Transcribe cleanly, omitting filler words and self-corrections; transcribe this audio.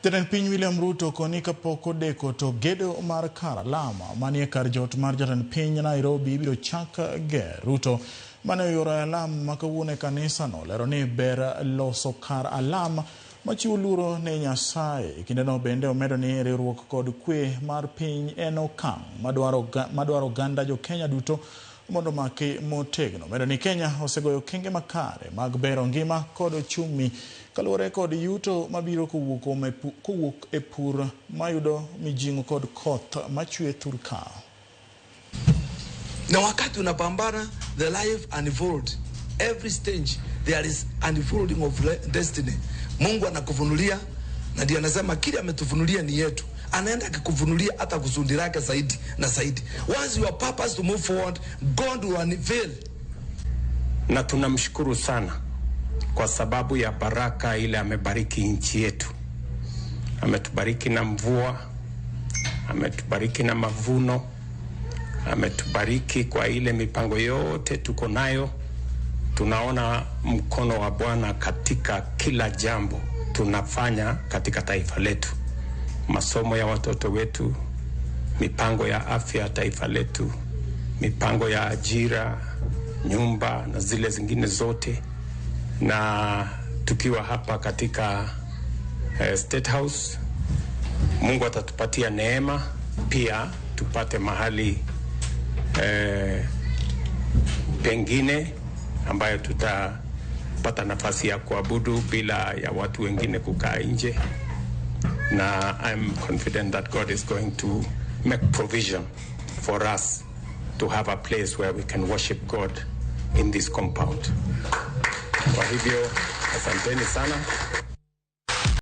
Jatend piny William Ruto koni kapok odeko to gedo mar kar alama manie kar jot mar jatend piny Nairobi ibiro chak ger. Ruto mane oyoro alama ma kawuono e kanisa no lero ni ber loso kar alama machiwo luoro ne Nyasaye. Kinde no bende omedo ni riwruok kod kwe mar piny en okang' madwaro oganda jo Kenya duto mondo maki motegno. Omedo ni Kenya osegoyo kenge makare mag bero ngima kod ochumi kaluwore kod yuto mabiro kowuok e pur mayudo mijingo kod koth machwe Turka. Na wakati unapambana, the life unfold. Every stage there is unfolding of destiny. Mungu anakufunulia na ndiye anasema kile ametufunulia ni yetu. Anaenda akikufunulia hata kusudi lake zaidi na zaidi. Once your purpose to move forward, God will unveil. Na tunamshukuru sana kwa sababu ya baraka ile amebariki nchi yetu. Ametubariki na mvua, ametubariki na mavuno, ametubariki kwa ile mipango yote tuko nayo. Tunaona mkono wa Bwana katika kila jambo tunafanya katika taifa letu. Masomo ya watoto wetu, mipango ya afya taifa letu, mipango ya ajira, nyumba na zile zingine zote. Na tukiwa hapa katika State House, Mungu atatupatia neema pia tupate mahali pengine ambayo tutapata nafasi ya kuabudu bila ya watu wengine kukaa nje. Na I'm confident that God is going to make provision for us to have a place where we can worship God in this compound. Kwa hivyo, asanteni sana.